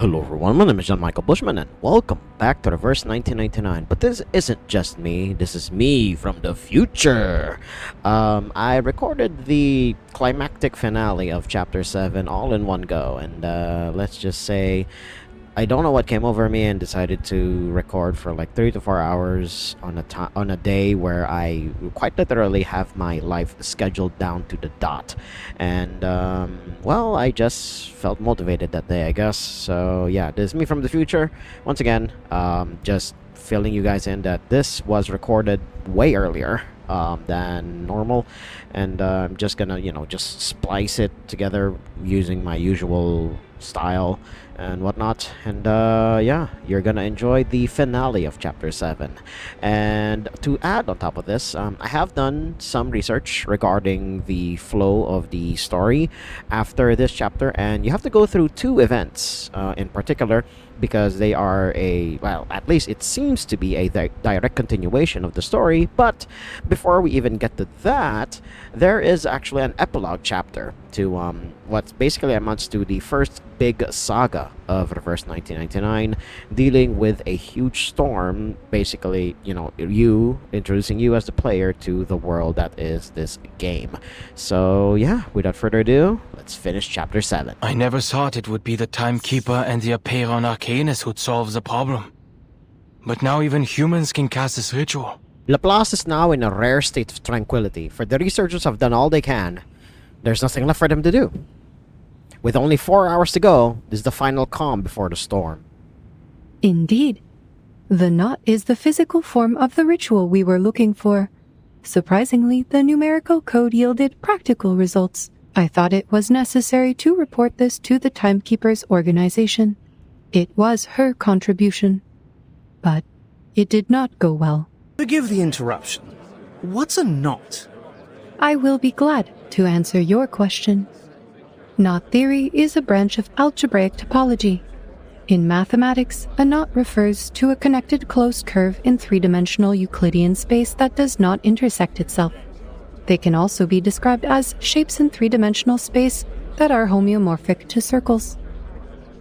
Hello everyone, my name is John Michael Bushman and welcome back to Reverse 1999. But this isn't just me, this is me from the future. I recorded the climactic finale of Chapter 7 all in one go, and let's just say I don't know what came over me and decided to record for like 3 to 4 hours on a day where I quite literally have my life scheduled down to the dot. And well, I just felt motivated that day, I guess. So yeah, this is me from the future. Once again, just filling you guys in that this was recorded way earlier than normal, and I'm just gonna just splice it together using my usual style and whatnot, and yeah, you're gonna enjoy the finale of chapter 7. And to add on top of this, I have done some research regarding the flow of the story after this chapter, and you have to go through two events in particular, because they are at least it seems to be a direct continuation of the story. But before we even get to that, there is actually an epilogue chapter to what basically amounts to the first big saga of Reverse 1999, dealing with a huge storm, basically, introducing you as the player to the world that is this game. So yeah, without further ado, let's finish chapter 7. I never thought it would be the Timekeeper and the arcanist who'd solve the problem. But now even humans can cast this ritual. Laplace is now in a rare state of tranquility, for the researchers have done all they can. There's nothing left for them to do. With only 4 hours to go, this is the final calm before the storm. Indeed. The knot is the physical form of the ritual we were looking for. Surprisingly, the numerical code yielded practical results. I thought it was necessary to report this to the Timekeeper's organization. It was her contribution. But it did not go well. Forgive the interruption. What's a knot? I will be glad to answer your question. Knot theory is a branch of algebraic topology. In mathematics, a knot refers to a connected closed curve in three-dimensional Euclidean space that does not intersect itself. They can also be described as shapes in three-dimensional space that are homeomorphic to circles.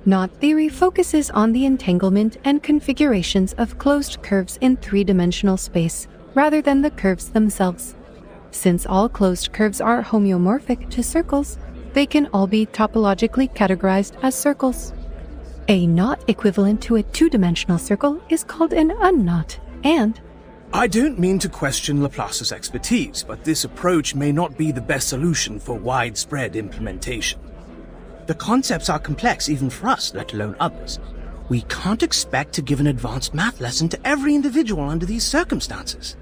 Knot theory focuses on the entanglement and configurations of closed curves in three-dimensional space, rather than the curves themselves. Since all closed curves are homeomorphic to circles, they can all be topologically categorized as circles. A knot equivalent to a two-dimensional circle is called an unknot, and... I don't mean to question Laplace's expertise, but this approach may not be the best solution for widespread implementation. The concepts are complex even for us, let alone others. We can't expect to give an advanced math lesson to every individual under these circumstances.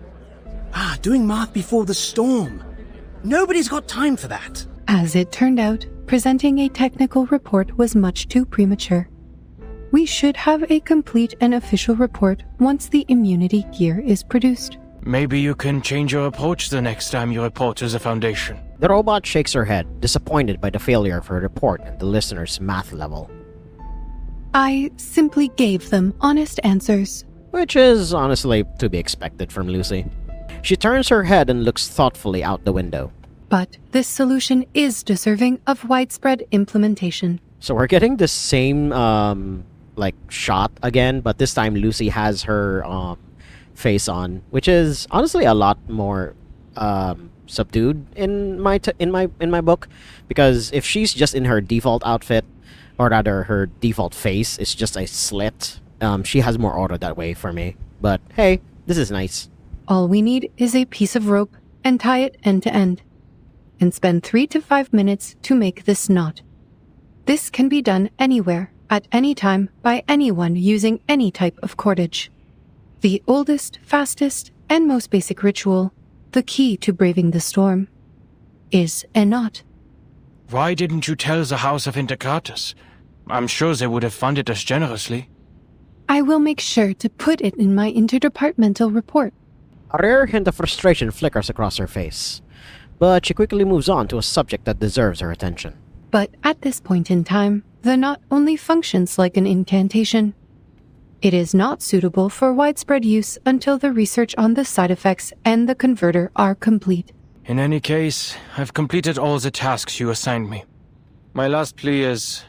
Doing math before the storm. Nobody's got time for that. As it turned out, presenting a technical report was much too premature. We should have a complete and official report once the immunity gear is produced. Maybe you can change your approach the next time you report to the Foundation. The robot shakes her head, disappointed by the failure of her report at the listener's math level. I simply gave them honest answers. Which is honestly to be expected from Lucy. She turns her head and looks thoughtfully out the window. But this solution is deserving of widespread implementation. So we're getting the same shot again, but this time Lucy has her face on, which is honestly a lot more subdued in my book, because if she's just in her default outfit, or rather her default face is just a slit, she has more aura that way for me. But hey, this is nice. All we need is a piece of rope and tie it end to end, and spend 3 to 5 minutes to make this knot. This can be done anywhere, at any time, by anyone using any type of cordage. The oldest, fastest, and most basic ritual, the key to braving the storm, is a knot. Why didn't you tell the House of Integratus? I'm sure they would have funded us generously. I will make sure to put it in my interdepartmental report. A rare hint of frustration flickers across her face, but she quickly moves on to a subject that deserves her attention. But at this point in time, the knot only functions like an incantation. It is not suitable for widespread use until the research on the side effects and the converter are complete. In any case, I've completed all the tasks you assigned me. My last plea is,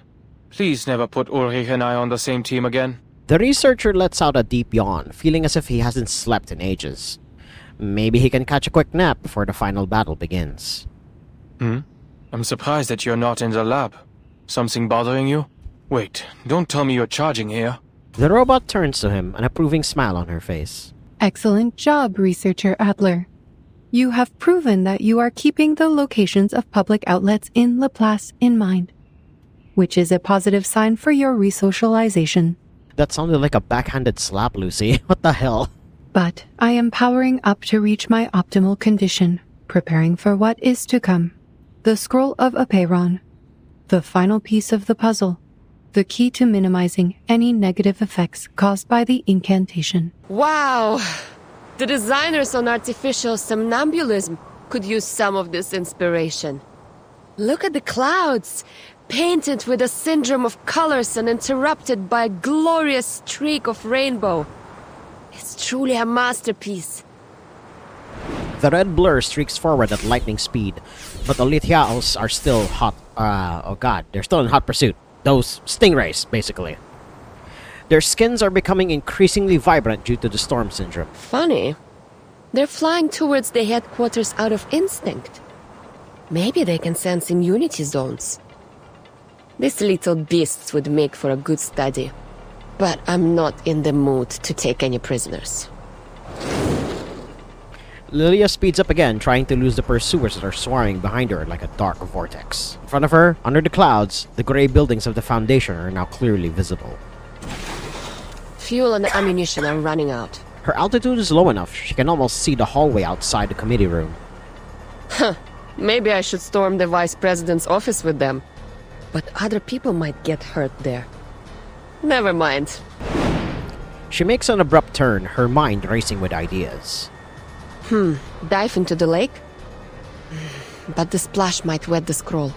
Please never put Ulrich and I on the same team again. The researcher lets out a deep yawn, feeling as if he hasn't slept in ages. Maybe he can catch a quick nap before the final battle begins. I'm surprised that you're not in the lab. Something bothering you? Wait, don't tell me you're charging here. The robot turns to him, an approving smile on her face. Excellent job, Researcher Adler. You have proven that you are keeping the locations of public outlets in Laplace in mind, which is a positive sign for your resocialization. That sounded like a backhanded slap, Lucy. What the hell? But I am powering up to reach my optimal condition, preparing for what is to come. The Scroll of Apeiron, the final piece of the puzzle, the key to minimizing any negative effects caused by the incantation. Wow! The designers on artificial somnambulism could use some of this inspiration. Look at the clouds, painted with a syndrome of colors and interrupted by a glorious streak of rainbow. It's truly a masterpiece. The red blur streaks forward at lightning speed, but the Lithiaos are still hot. They're still in hot pursuit. Those stingrays, basically. Their skins are becoming increasingly vibrant due to the storm syndrome. Funny. They're flying towards the headquarters out of instinct. Maybe they can sense immunity zones. These little beasts would make for a good study. But I'm not in the mood to take any prisoners. Lilia speeds up again, trying to lose the pursuers that are swarming behind her like a dark vortex. In front of her, under the clouds, the gray buildings of the Foundation are now clearly visible. Fuel and ammunition are running out. Her altitude is low enough, she can almost see the hallway outside the committee room. Maybe I should storm the Vice President's office with them. But other people might get hurt there. Never mind. She makes an abrupt turn, her mind racing with ideas. Dive into the lake? But the splash might wet the scroll.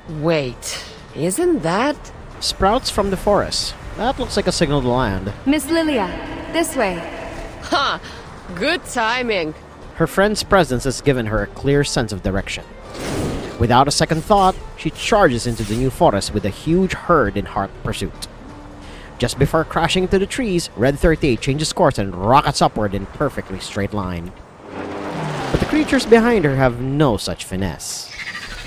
Wait, isn't that... Sprouts from the forest. That looks like a signal to land. Miss Lilia, this way. Ha! Good timing. Her friend's presence has given her a clear sense of direction. Without a second thought, she charges into the new forest with a huge herd in hot pursuit. Just before crashing into the trees, Red 38 changes course and rockets upward in perfectly straight line. But the creatures behind her have no such finesse.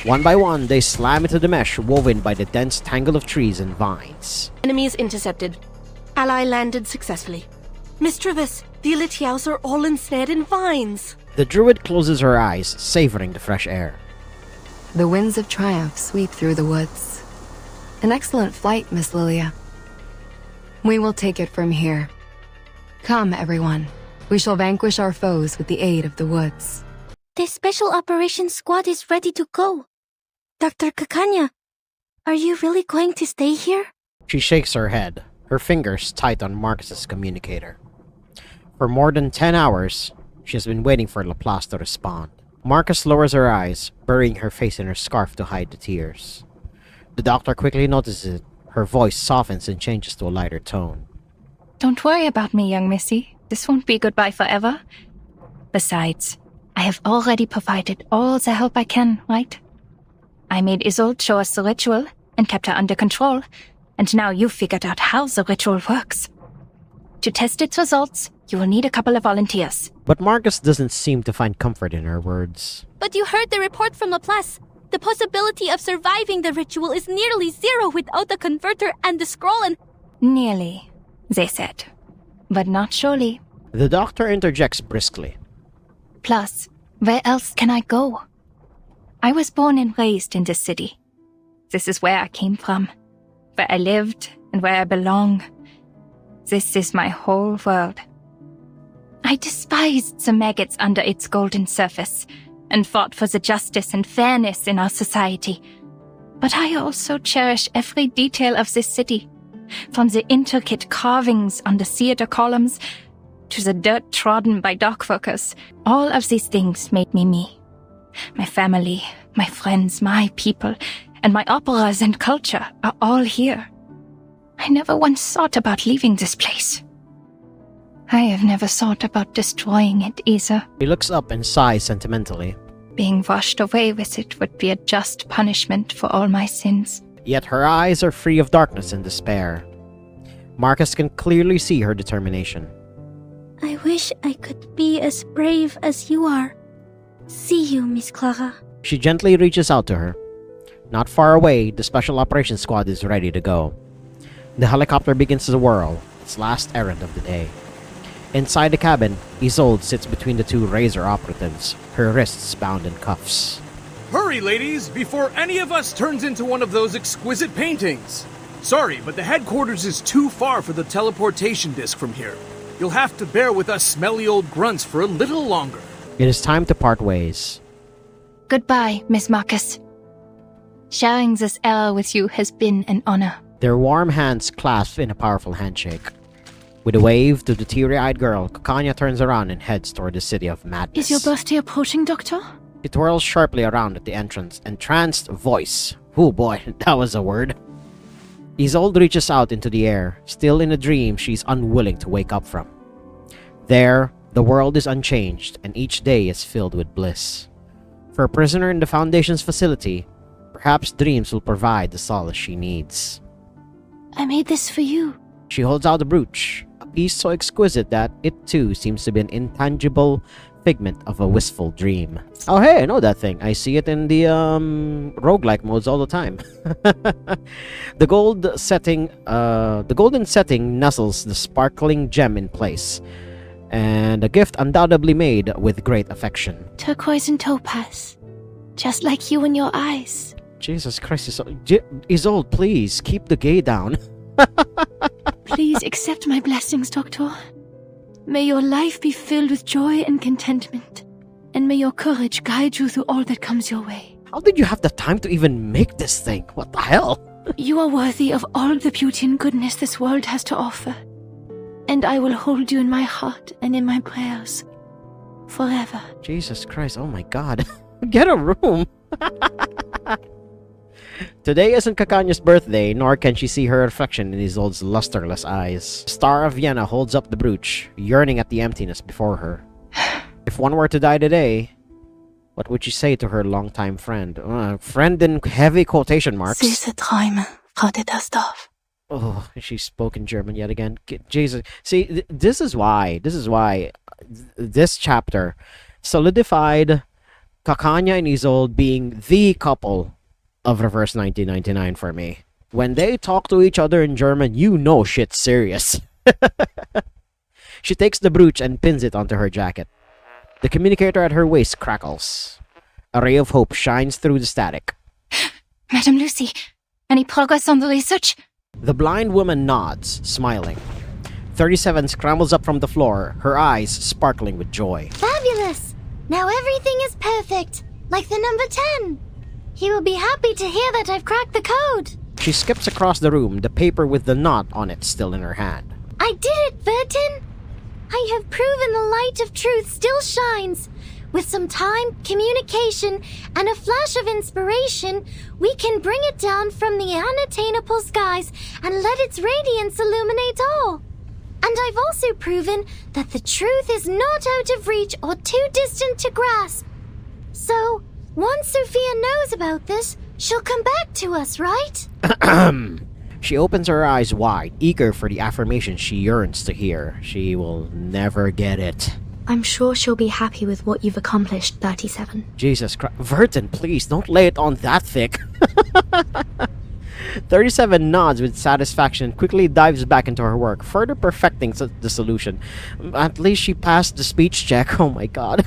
One by one, they slam into the mesh woven by the dense tangle of trees and vines. Enemies intercepted. Ally landed successfully. Miss Travis, the Elitiaos are all ensnared in vines. The druid closes her eyes, savoring the fresh air. The winds of triumph sweep through the woods. An excellent flight, Miss Lilia. We will take it from here. Come, everyone. We shall vanquish our foes with the aid of the woods. The Special Operations Squad is ready to go. Dr. Kakanya, are you really going to stay here? She shakes her head, her fingers tight on Marcus's communicator. For more than 10 hours, she has been waiting for Laplace to respond. Marcus lowers her eyes, burying her face in her scarf to hide the tears. The doctor quickly notices it. Her voice softens and changes to a lighter tone. Don't worry about me, young missy. This won't be goodbye forever. Besides, I have already provided all the help I can, right? I made Isolde show us the ritual and kept her under control, and now you've figured out how the ritual works. To test its results, you will need a couple of volunteers. But Marcus doesn't seem to find comfort in her words. But you heard the report from Laplace. The possibility of surviving the ritual is nearly zero without the converter and the scroll and... Nearly, they said. But not surely. The doctor interjects briskly. Plus, where else can I go? I was born and raised in this city. This is where I came from, where I lived and where I belong. This is my whole world. I despised the maggots under its golden surface and fought for the justice and fairness in our society. But I also cherish every detail of this city, from the intricate carvings on the theater columns to the dirt trodden by dockworkers. All of these things made me me. My family, my friends, my people, and my operas and culture are all here. I never once thought about leaving this place. I have never thought about destroying it either. He looks up and sighs sentimentally. Being washed away with it would be a just punishment for all my sins. Yet her eyes are free of darkness and despair. Marcus can clearly see her determination. I wish I could be as brave as you are. See you, Miss Clara. She gently reaches out to her. Not far away, the Special Operations Squad is ready to go. The helicopter begins to whirl, its last errand of the day. Inside the cabin, Isolde sits between the two Razor operatives, her wrists bound in cuffs. Hurry, ladies, before any of us turns into one of those exquisite paintings. Sorry, but the headquarters is too far for the teleportation disc from here. You'll have to bear with us smelly old grunts for a little longer. It is time to part ways. Goodbye, Miss Marcus. Sharing this era with you has been an honor. Their warm hands clasp in a powerful handshake. With a wave to the teary-eyed girl, Kakanya turns around and heads toward the city of madness. Is your birthday approaching, Doctor? It twirls sharply around at the entrance, entranced voice. Oh boy, that was a word. Isolde reaches out into the air, still in a dream she's unwilling to wake up from. There, the world is unchanged, and each day is filled with bliss. For a prisoner in the Foundation's facility, perhaps dreams will provide the solace she needs. I made this for you. She holds out the brooch, a piece so exquisite that it too seems to be an intangible figment of a wistful dream. Oh hey, I know that thing. I see it in the roguelike modes all the time. The golden setting nuzzles the sparkling gem in place, and a gift undoubtedly made with great affection. Turquoise and topaz. Just like you and your eyes. Jesus Christ, Isolde, please keep the gay down. Please accept my blessings, Doctor. May your life be filled with joy and contentment, and may your courage guide you through all that comes your way. How did you have the time to even make this thing? What the hell? You are worthy of all the beauty and goodness this world has to offer, and I will hold you in my heart and in my prayers forever. Jesus Christ, oh my god. Get a room! Today isn't Kakanya's birthday, nor can she see her reflection in Isolde's lusterless eyes. Star of Vienna holds up the brooch, yearning at the emptiness before her. If one were to die today, what would she say to her longtime friend? Friend in heavy quotation marks. Süße Träume, Frau Dittersdorf. Oh, she spoke in German yet again. Jesus. See, this is why this chapter solidified Kakanya and Isolde being the couple of Reverse 1999 for me. When they talk to each other in German, you know shit's serious. She takes the brooch and pins it onto her jacket. The communicator at her waist crackles. A ray of hope shines through the static. Madam Lucy, any progress on the research? The blind woman nods, smiling. 37 scrambles up from the floor, her eyes sparkling with joy. Fabulous! Now everything is perfect, like the number 10. He will be happy to hear that I've cracked the code. She skips across the room, the paper with the knot on it still in her hand. I did it, Vertin! I have proven the light of truth still shines. With some time, communication, and a flash of inspiration, we can bring it down from the unattainable skies and let its radiance illuminate all. And I've also proven that the truth is not out of reach or too distant to grasp. So, once Sophia knows about this, she'll come back to us, right? She opens her eyes wide, eager for the affirmation she yearns to hear. She will never get it. I'm sure she'll be happy with what you've accomplished, 37. Jesus Christ. Vertin, please, don't lay it on that thick. 37 nods with satisfaction and quickly dives back into her work, further perfecting the solution. At least she passed the speech check. Oh my god.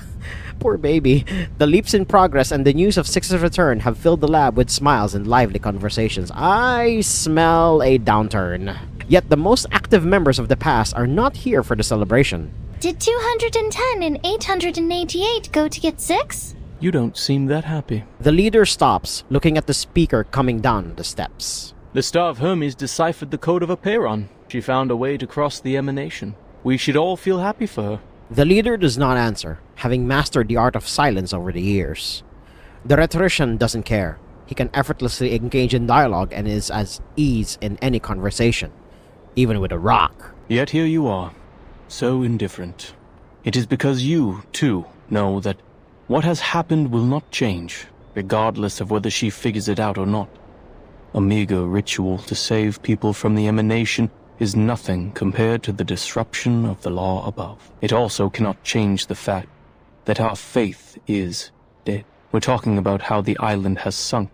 Poor baby. The leaps in progress and the news of Six's return have filled the lab with smiles and lively conversations. I smell a downturn. Yet the most active members of the past are not here for the celebration. Did 210 and 888 go to get 6? You don't seem that happy. The leader stops, looking at the speaker coming down the steps. The Star of Hermes deciphered the code of Aperon. She found a way to cross the emanation. We should all feel happy for her. The leader does not answer, having mastered the art of silence over the years. The rhetorician doesn't care. He can effortlessly engage in dialogue and is at ease in any conversation, even with a rock. Yet here you are, so indifferent. It is because you, too, know that what has happened will not change, regardless of whether she figures it out or not. A meager ritual to save people from the emanation is nothing compared to the disruption of the law above. It also cannot change the fact that our faith is dead. We're talking about how the island has sunk,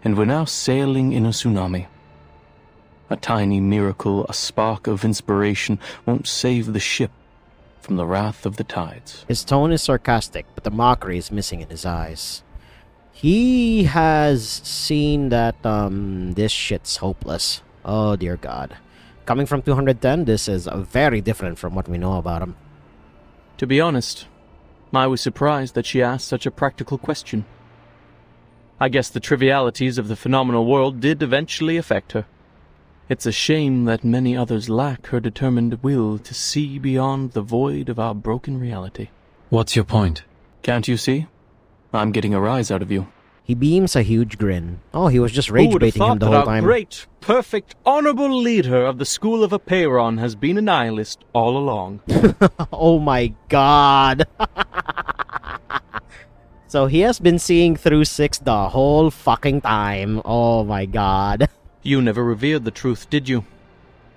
and we're now sailing in a tsunami. A tiny miracle, a spark of inspiration, won't save the ship from the wrath of the tides. His tone is sarcastic, but the mockery is missing in his eyes. He has seen that this shit's hopeless. Oh dear God. Coming from 210, this is very different from what we know about him. To be honest, I was surprised that she asked such a practical question. I guess the trivialities of the phenomenal world did eventually affect her. It's a shame that many others lack her determined will to see beyond the void of our broken reality. What's your point? Can't you see? I'm getting a rise out of you. He beams a huge grin. Oh, he was just rage Who would have baiting him thought the that whole our time. great, perfect, honorable leader of the School of Apeiron has been a nihilist all along? Oh my God. So he has been seeing through 6 the whole fucking time. Oh my God. You never revealed the truth, did you?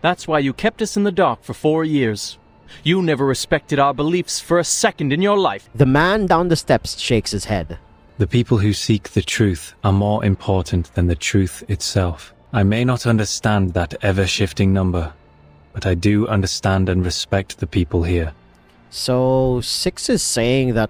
That's why you kept us in the dark for 4 years. You never respected our beliefs for a second in your life. The man down the steps shakes his head. The people who seek the truth are more important than the truth itself. I may not understand that ever-shifting number, but I do understand and respect the people here. So 6 is saying that,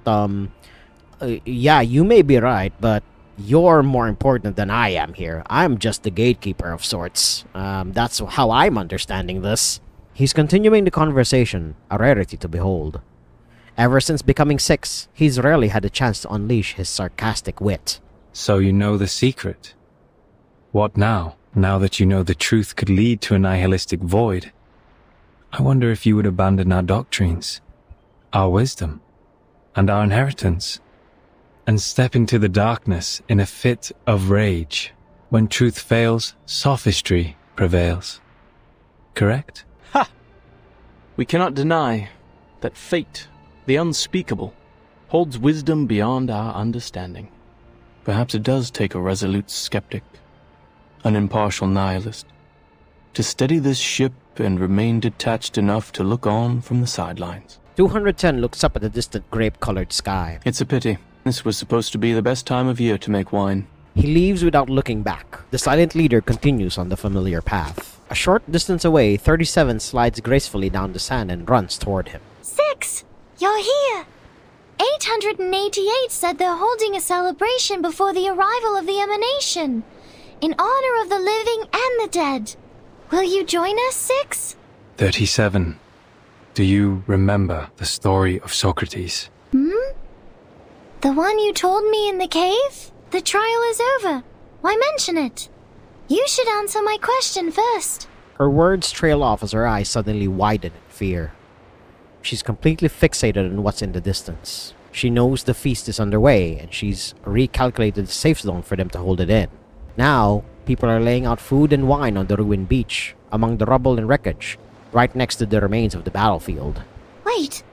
yeah, you may be right, but you're more important than I am here. I'm just the gatekeeper of sorts. That's how I'm understanding this. He's continuing the conversation, a rarity to behold. Ever since becoming 6, he's rarely had a chance to unleash his sarcastic wit. So you know the secret. What now? Now that you know the truth could lead to a nihilistic void, I wonder if you would abandon our doctrines, our wisdom, and our inheritance, and step into the darkness in a fit of rage. When truth fails, sophistry prevails. Correct? Ha! We cannot deny that fate, the unspeakable, holds wisdom beyond our understanding. Perhaps it does take a resolute skeptic, an impartial nihilist, to steady this ship and remain detached enough to look on from the sidelines. 210 looks up at the distant grape-colored sky. It's a pity. This was supposed to be the best time of year to make wine. He leaves without looking back. The silent leader continues on the familiar path. A short distance away, 37 slides gracefully down the sand and runs toward him. 6! You're here! 888 said they're holding a celebration before the arrival of the emanation, in honor of the living and the dead. Will you join us, 6? 37. Do you remember the story of Socrates? The one you told me in the cave? The trial is over. Why mention it? You should answer my question first. Her words trail off as her eyes suddenly widen in fear. She's completely fixated on what's in the distance. She knows the feast is underway, and she's recalculated the safe zone for them to hold it in. Now, people are laying out food and wine on the ruined beach, among the rubble and wreckage, right next to the remains of the battlefield. Wait,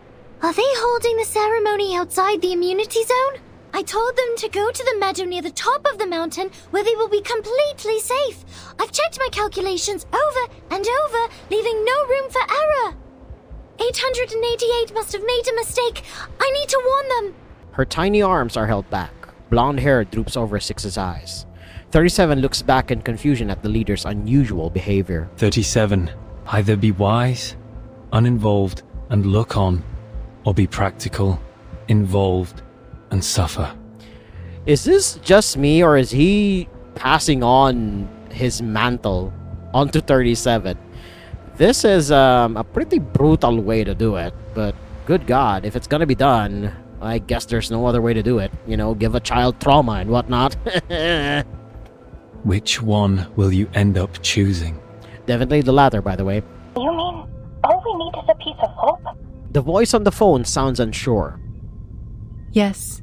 are they holding the ceremony outside the immunity zone? I told them to go to the meadow near the top of the mountain where they will be completely safe. I've checked my calculations over and over, leaving no room for error. 888 must have made a mistake. I need to warn them. Her tiny arms are held back. Blonde hair droops over 6's eyes. 37 looks back in confusion at the leader's unusual behavior. 37. Either be wise, uninvolved, and look on, or be practical, involved, and suffer. Is this just me, or is he passing on his mantle onto 37? This is a pretty brutal way to do it, but good God, if it's gonna be done, I guess there's no other way to do it. You know, give a child trauma and whatnot. Which one will you end up choosing? Definitely the latter, by the way. You mean all we need is a piece of hope? The voice on the phone sounds unsure. Yes.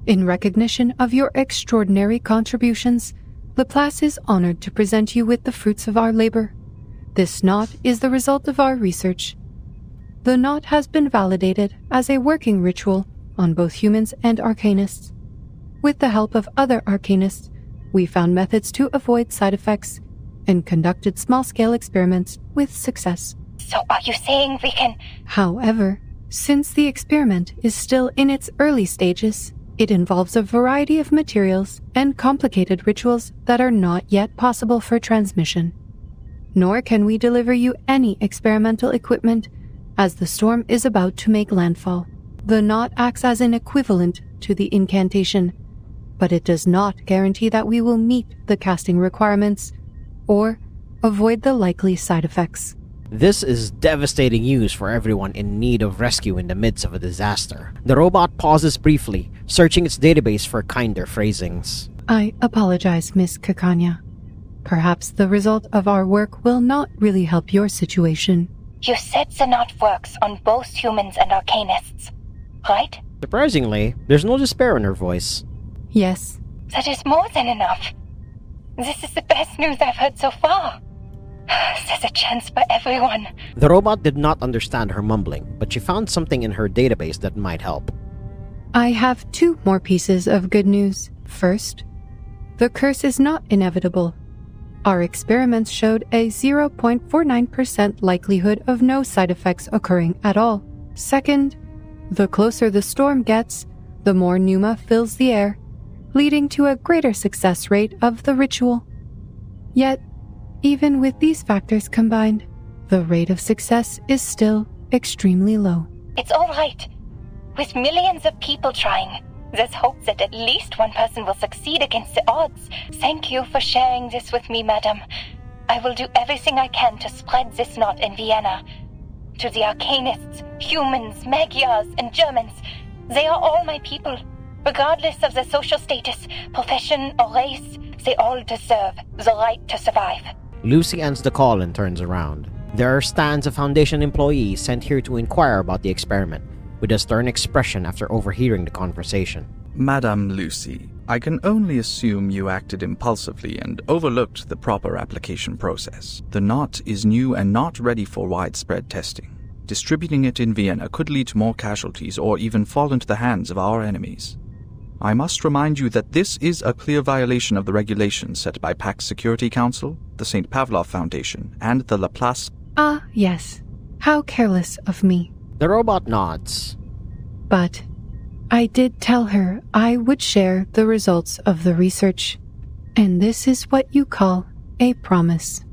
In recognition of your extraordinary contributions, Laplace is honored to present you with the fruits of our labor. This knot is the result of our research. The knot has been validated as a working ritual on both humans and arcanists. With the help of other arcanists, We found methods to avoid side effects and conducted small-scale experiments with success. So are you saying we can... However, since the experiment is still in its early stages, it involves a variety of materials and complicated rituals that are not yet possible for transmission. Nor can we deliver you any experimental equipment, as the storm is about to make landfall. The knot acts as an equivalent to the incantation, but it does not guarantee that we will meet the casting requirements or avoid the likely side effects. This is devastating news for everyone in need of rescue in the midst of a disaster. The robot pauses briefly, searching its database for kinder phrasings. I apologize, Miss Kakanya. Perhaps the result of our work will not really help your situation. You said the knot works on both humans and arcanists, right? Surprisingly, there's no despair in her voice. Yes. That is more than enough. This is the best news I've heard so far. There's a chance for everyone. The robot did not understand her mumbling, but she found something in her database that might help. I have 2 more pieces of good news. First, the curse is not inevitable. Our experiments showed a 0.49% likelihood of no side effects occurring at all. Second, the closer the storm gets, the more pneuma fills the air, leading to a greater success rate of the ritual. Yet, even with these factors combined, the rate of success is still extremely low. It's all right. With millions of people trying, there's hope that at least one person will succeed against the odds. Thank you for sharing this with me, madam. I will do everything I can to spread this knot in Vienna. To the arcanists, humans, Magyars, and Germans, they are all my people. Regardless of their social status, profession, or race, they all deserve the right to survive. Lucy ends the call and turns around. There stands a Foundation employee sent here to inquire about the experiment, with a stern expression after overhearing the conversation. Madame Lucy, I can only assume you acted impulsively and overlooked the proper application process. The knot is new and not ready for widespread testing. Distributing it in Vienna could lead to more casualties or even fall into the hands of our enemies. I must remind you that this is a clear violation of the regulations set by Pax Security Council, the St. Pavlov Foundation, and the Laplace... Ah, yes. How careless of me. The robot nods. But I did tell her I would share the results of the research, and this is what you call a promise.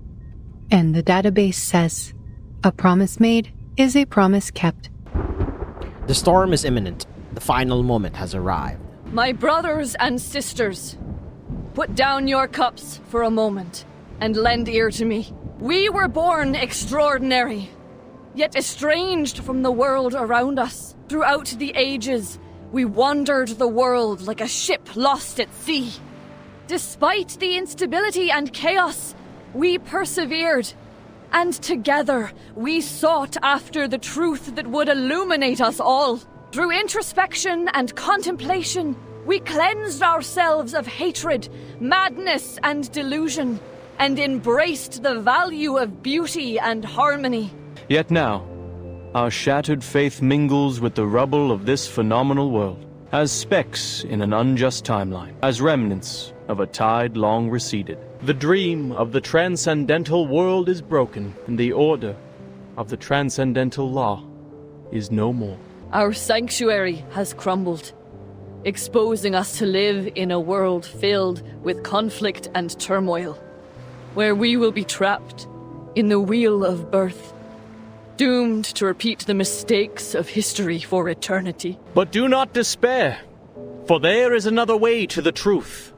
And the database says, a promise made is a promise kept. The storm is imminent. The final moment has arrived. My brothers and sisters, put down your cups for a moment and lend ear to me. We were born extraordinary, yet estranged from the world around us. Throughout the ages, we wandered the world like a ship lost at sea. Despite the instability and chaos, we persevered, and together we sought after the truth that would illuminate us all. Through introspection and contemplation, we cleansed ourselves of hatred, madness, and delusion, and embraced the value of beauty and harmony. Yet now, our shattered faith mingles with the rubble of this phenomenal world, as specks in an unjust timeline, as remnants of a tide long receded. The dream of the transcendental world is broken, and the order of the transcendental law is no more. Our sanctuary has crumbled, exposing us to live in a world filled with conflict and turmoil, where we will be trapped in the wheel of birth, doomed to repeat the mistakes of history for eternity. But do not despair, for there is another way to the truth.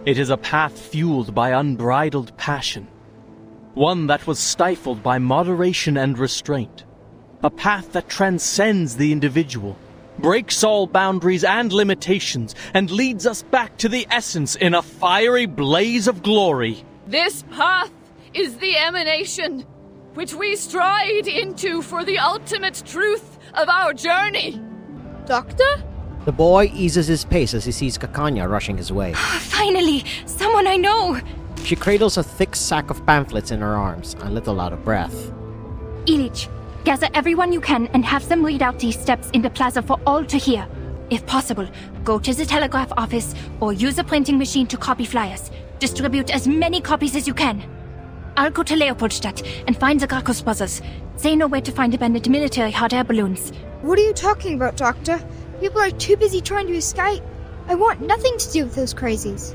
It is a path fueled by unbridled passion, one that was stifled by moderation and restraint. A path that transcends the individual, breaks all boundaries and limitations, and leads us back to the essence in a fiery blaze of glory. This path is the emanation, which we stride into for the ultimate truth of our journey. Doctor? The boy eases his pace as he sees Kakanya rushing his way. Finally, someone I know! She cradles a thick sack of pamphlets in her arms, a little out of breath. Ilich, gather everyone you can and have them read out these steps in the plaza for all to hear. If possible, go to the telegraph office or use a printing machine to copy flyers. Distribute as many copies as you can. I'll go to Leopoldstadt and find the Gracchus brothers. They know where to find abandoned military hot air balloons. What are you talking about, Doctor? People are too busy trying to escape. I want nothing to do with those crazies.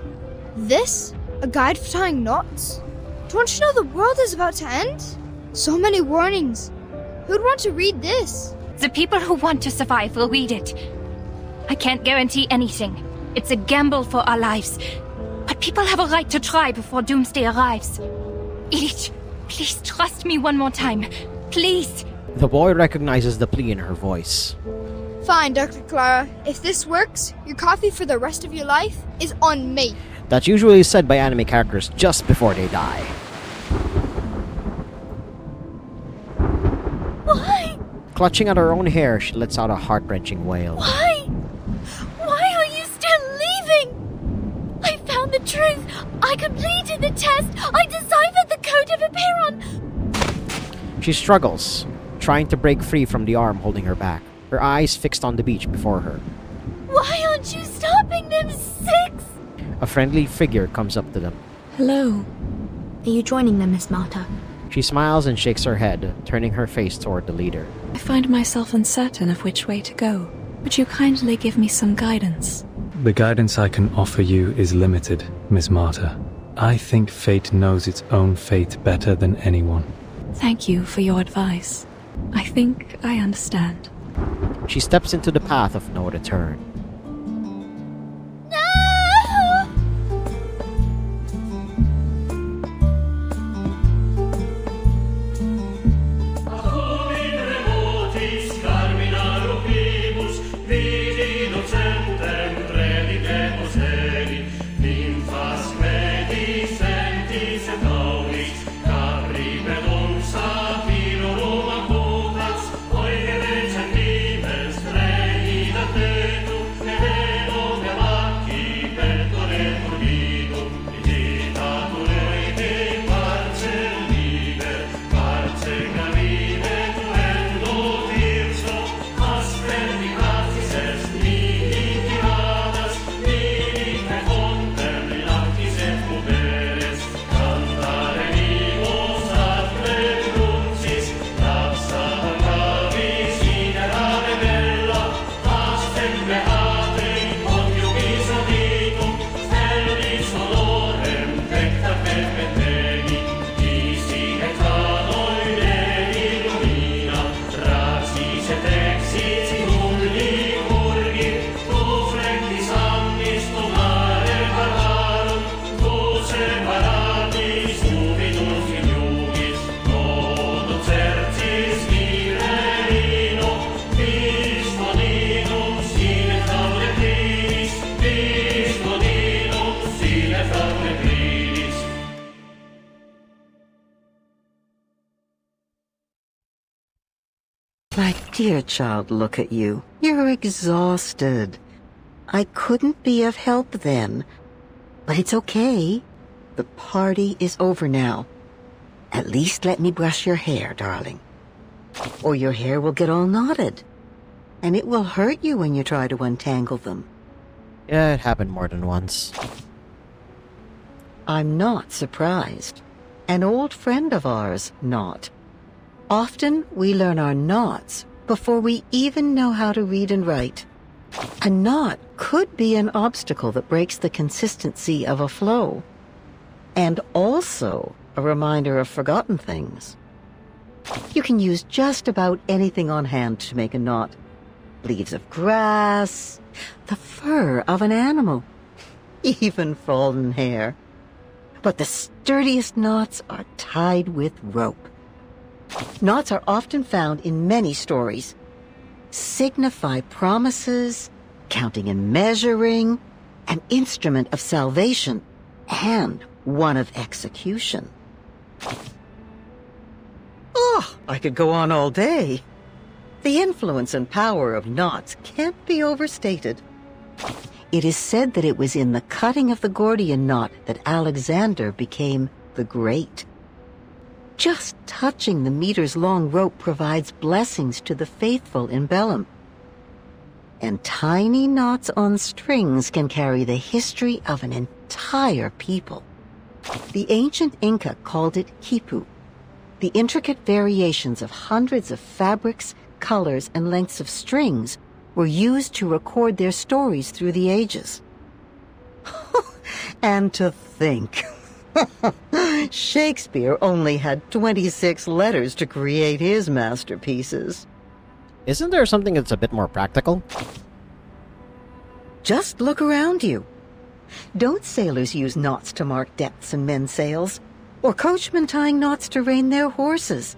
This? A guide for tying knots? Don't you know the world is about to end? So many warnings. Who'd want to read this? The people who want to survive will read it. I can't guarantee anything. It's a gamble for our lives. But people have a right to try before doomsday arrives. Edith, please trust me one more time. Please. The boy recognizes the plea in her voice. Fine, Dr. Clara. If this works, your coffee for the rest of your life is on me. That's usually said by anime characters just before they die. Why? Clutching at her own hair, she lets out a heart-wrenching wail. Why? Why are you still leaving? I found the truth. I completed the test. I deciphered the code of Aperon. She struggles, trying to break free from the arm holding her back, her eyes fixed on the beach before her. Why aren't you stopping them, Six? A friendly figure comes up to them. Hello. Are you joining them, Miss Marta? She smiles and shakes her head, turning her face toward the leader. I find myself uncertain of which way to go. Would you kindly give me some guidance? The guidance I can offer you is limited, Miss Marta. I think fate knows its own fate better than anyone. Thank you for your advice. I think I understand. She steps into the path of no return. My dear child, look at you. You're exhausted. I couldn't be of help then. But it's okay. The party is over now. At least let me brush your hair, darling. Or your hair will get all knotted. And it will hurt you when you try to untangle them. Yeah, it happened more than once. I'm not surprised. An old friend of ours, not. Often we learn our knots before we even know how to read and write. A knot could be an obstacle that breaks the consistency of a flow, and also a reminder of forgotten things. You can use just about anything on hand to make a knot. Leaves of grass, the fur of an animal, even fallen hair. But the sturdiest knots are tied with rope. Knots are often found in many stories. Signify promises, counting and measuring, an instrument of salvation, and one of execution. Oh, I could go on all day. The influence and power of knots can't be overstated. It is said that it was in the cutting of the Gordian knot that Alexander became the Great. Just touching the meters-long rope provides blessings to the faithful in Bellum. And tiny knots on strings can carry the history of an entire people. The ancient Inca called it quipu. The intricate variations of hundreds of fabrics, colors, and lengths of strings were used to record their stories through the ages. And to think, Shakespeare only had 26 letters to create his masterpieces. Isn't there something that's a bit more practical? Just look around you. Don't sailors use knots to mark depths and mend sails? Or coachmen tying knots to rein their horses?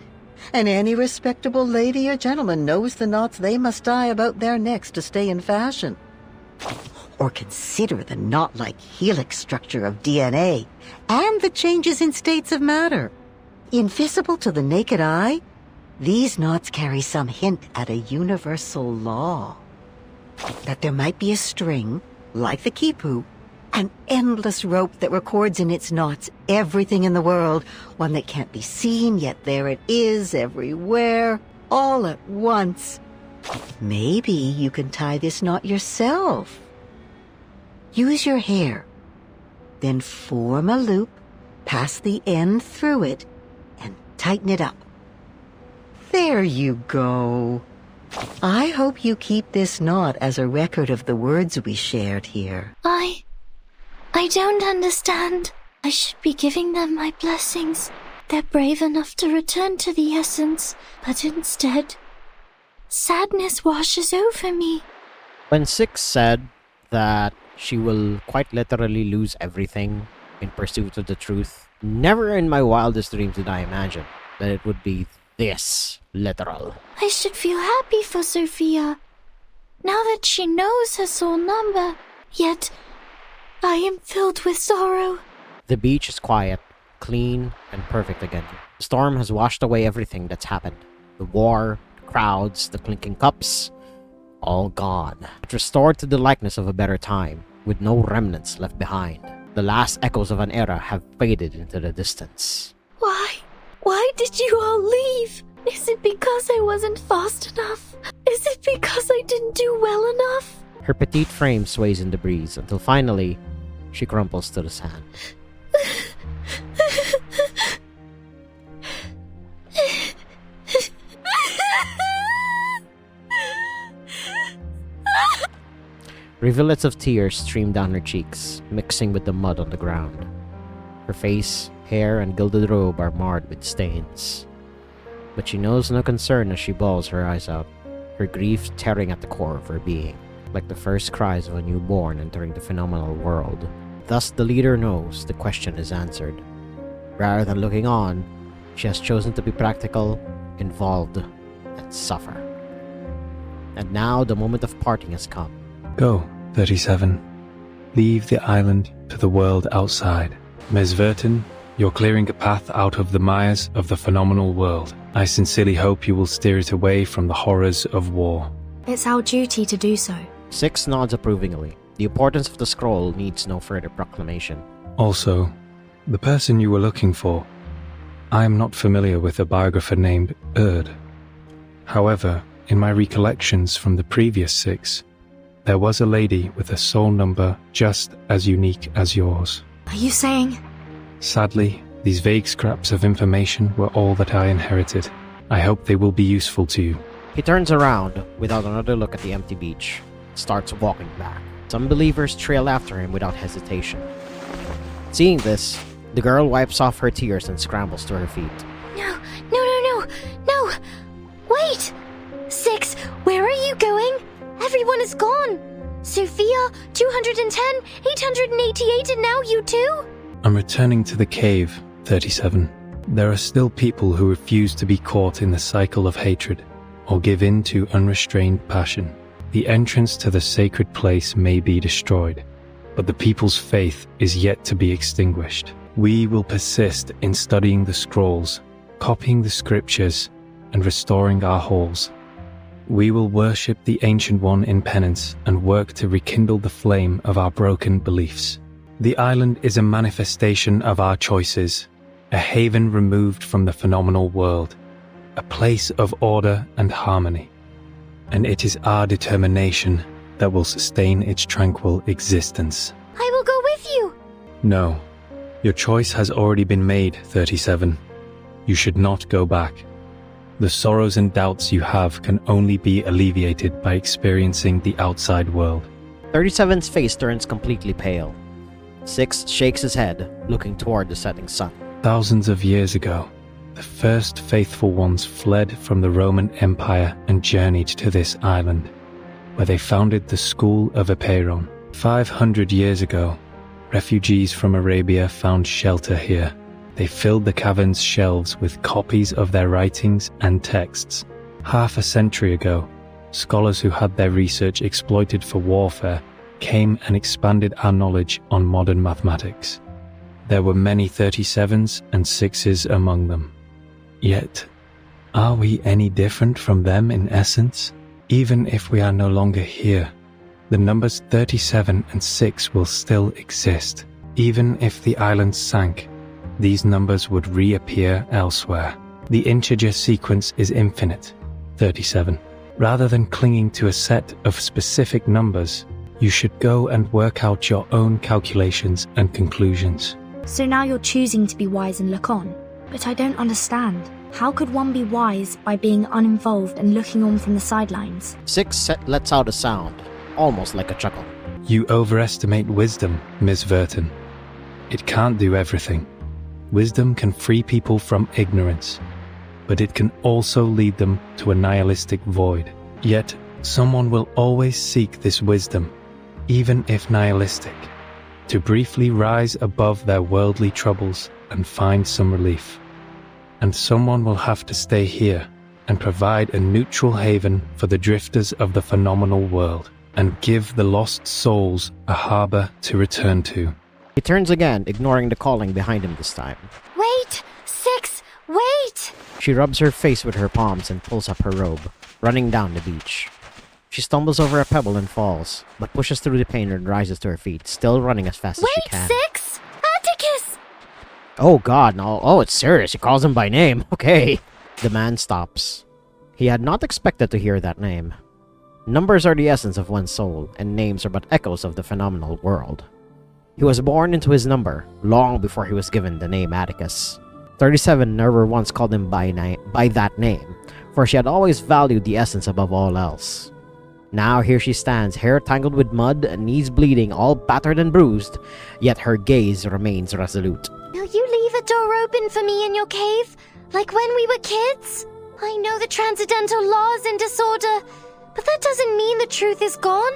And any respectable lady or gentleman knows the knots they must tie about their necks to stay in fashion. Or consider the knot-like helix structure of DNA and the changes in states of matter. Invisible to the naked eye, these knots carry some hint at a universal law. That there might be a string, like the quipu, an endless rope that records in its knots everything in the world, one that can't be seen, yet there it is, everywhere, all at once. Maybe you can tie this knot yourself. Use your hair, then form a loop, pass the end through it, and tighten it up. There you go. I hope you keep this knot as a record of the words we shared here. I don't understand. I should be giving them my blessings. They're brave enough to return to the essence, but instead, sadness washes over me. When Six said that she will quite literally lose everything in pursuit of the truth, never in my wildest dreams did I imagine that it would be this literal. I should feel happy for Sophia, now that she knows her soul number. Yet, I am filled with sorrow. The beach is quiet, clean, and perfect again. The storm has washed away everything that's happened. The war, the crowds, the clinking cups, all gone. It restored to the likeness of a better time, with no remnants left behind. The last echoes of an era have faded into the distance. Why did you all leave? Is it because I wasn't fast enough? Is it because I didn't do well enough? Her petite frame sways in the breeze until finally, she crumples to the sand. Rivulets of tears stream down her cheeks, mixing with the mud on the ground. Her face, hair, and gilded robe are marred with stains. But she knows no concern as she bawls her eyes out, her grief tearing at the core of her being, like the first cries of a newborn entering the phenomenal world. Thus the leader knows the question is answered. Rather than looking on, she has chosen to be practical, involved, and suffer. And now the moment of parting has come. Go, 37. Leave the island to the world outside. Ms. Verton, you're clearing a path out of the mires of the phenomenal world. I sincerely hope you will steer it away from the horrors of war. It's our duty to do so. Six nods approvingly. The importance of the scroll needs no further proclamation. Also, the person you were looking for, I am not familiar with a biographer named Erd. However, in my recollections from the previous 6, there was a lady with a soul number just as unique as yours. Are you saying? Sadly, these vague scraps of information were all that I inherited. I hope they will be useful to you. He turns around without another look at the empty beach, starts walking back. Some believers trail after him without hesitation. Seeing this, the girl wipes off her tears and scrambles to her feet. No! Wait! 6, where are you going? Everyone is gone! Sophia, 210, 888, and now you too? I'm returning to the cave, 37. There are still people who refuse to be caught in the cycle of hatred, or give in to unrestrained passion. The entrance to the sacred place may be destroyed, but the people's faith is yet to be extinguished. We will persist in studying the scrolls, copying the scriptures, and restoring our halls. We will worship the Ancient One in penance and work to rekindle the flame of our broken beliefs. The island is a manifestation of our choices, a haven removed from the phenomenal world, a place of order and harmony. and it is our determination that will sustain its tranquil existence. I will go with you. No, your choice has already been made, 37. You should not go back. The sorrows and doubts you have can only be alleviated by experiencing the outside world. 37's face turns completely pale. 6 shakes his head, looking toward the setting sun. Thousands of years ago, the first faithful ones fled from the Roman Empire and journeyed to this island, where they founded the School of Apeiron. 500 years ago, refugees from Arabia found shelter here. They filled the cavern's shelves with copies of their writings and texts. Half a century ago, scholars who had their research exploited for warfare came and expanded our knowledge on modern mathematics. There were many 37s and 6s among them. Yet, are we any different from them in essence? Even if we are no longer here, the numbers 37 and 6 will still exist. Even if the island sank, these numbers would reappear elsewhere. The integer sequence is infinite, 37. Rather than clinging to a set of specific numbers, you should go and work out your own calculations and conclusions. So now you're choosing to be wise and look on. But I don't understand. How could one be wise by being uninvolved and looking on from the sidelines? 6 lets out a sound, almost like a chuckle. You overestimate wisdom, Miss Verton. It can't do everything. Wisdom can free people from ignorance, but it can also lead them to a nihilistic void. Yet, someone will always seek this wisdom, even if nihilistic, to briefly rise above their worldly troubles and find some relief. And someone will have to stay here and provide a neutral haven for the drifters of the phenomenal world, and give the lost souls a harbor to return to. He turns again, ignoring the calling behind him this time. Wait! 6! Wait! She rubs her face with her palms and pulls up her robe, running down the beach. She stumbles over a pebble and falls, but pushes through the pain and rises to her feet, still running as fast as she can. Wait, 6! Atticus! Oh god, no. Oh, it's serious. She calls him by name. Okay. The man stops. He had not expected to hear that name. Numbers are the essence of one's soul, and names are but echoes of the phenomenal world. He was born into his number, long before he was given the name Atticus. 37 never once called him by that name, for she had always valued the essence above all else. Now here she stands, hair tangled with mud, knees bleeding, all battered and bruised, yet her gaze remains resolute. Will you leave a door open for me in your cave, like when we were kids? I know the transcendental laws in disorder, but that doesn't mean the truth is gone.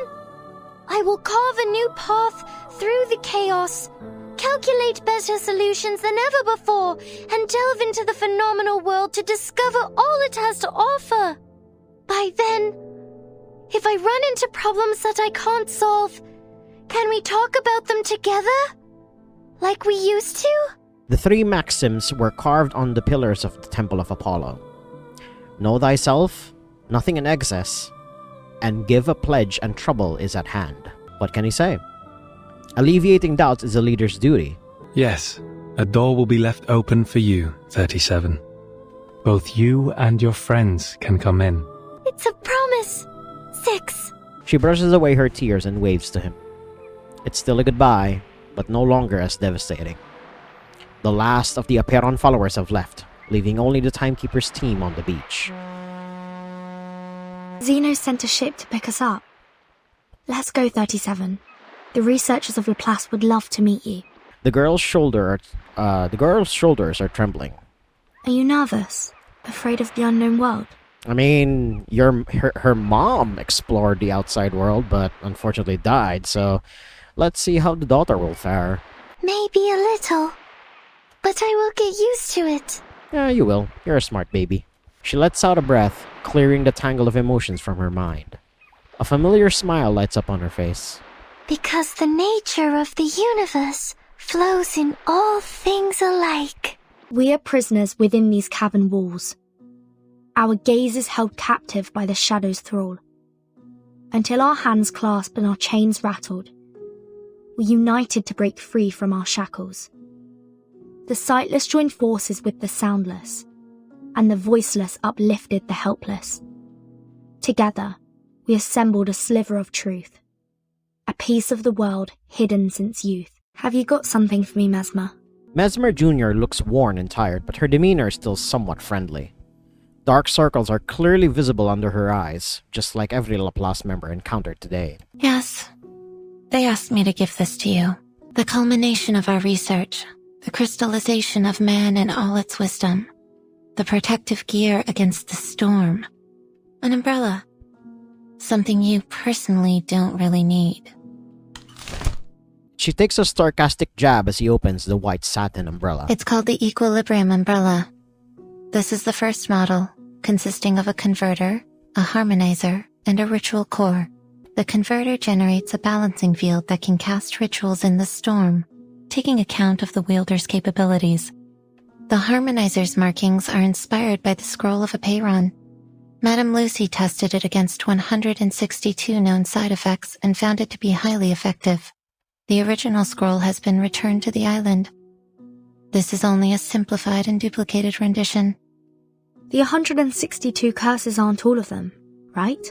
I will carve a new path through the chaos, calculate better solutions than ever before, and delve into the phenomenal world to discover all it has to offer. By then, if I run into problems that I can't solve, can we talk about them together? Like we used to? The 3 maxims were carved on the pillars of the Temple of Apollo. Know thyself, nothing in excess, and give a pledge and trouble is at hand. What can he say? Alleviating doubts is a leader's duty. Yes, a door will be left open for you, 37. Both you and your friends can come in. It's a promise. 6. She brushes away her tears and waves to him. It's still a goodbye, but no longer as devastating. The last of the Apeiron followers have left, leaving only the Timekeeper's team on the beach. Zeno sent a ship to pick us up. Let's go, 37. The researchers of Laplace would love to meet you. The girl's shoulders are trembling. Are you nervous? Afraid of the unknown world? I mean, her mom explored the outside world, but unfortunately died, so let's see how the daughter will fare. Maybe a little, but I will get used to it. Yeah, you will. You're a smart baby. She lets out a breath, clearing the tangle of emotions from her mind. A familiar smile lights up on her face. Because the nature of the universe flows in all things alike. We are prisoners within these cavern walls. Our gaze is held captive by the shadow's thrall. Until our hands clasp and our chains rattled, we united to break free from our shackles. The sightless joined forces with the soundless, and the voiceless uplifted the helpless. Together, we assembled a sliver of truth. A piece of the world hidden since youth. Have you got something for me, Mesmer? Mesmer Jr. looks worn and tired, but her demeanor is still somewhat friendly. Dark circles are clearly visible under her eyes, just like every Laplace member encountered today. Yes. They asked me to give this to you. The culmination of our research. The crystallization of man and all its wisdom. The protective gear against the storm. An umbrella. Something you personally don't really need. She takes a sarcastic jab as he opens the white satin umbrella. It's called the Equilibrium Umbrella. This is the first model, consisting of a converter, a harmonizer, and a ritual core. The converter generates a balancing field that can cast rituals in the storm, taking account of the wielder's capabilities. The harmonizer's markings are inspired by the scroll of Apeiron. Madame Lucy tested it against 162 known side effects and found it to be highly effective. The original scroll has been returned to the island. This is only a simplified and duplicated rendition. The 162 curses aren't all of them, right?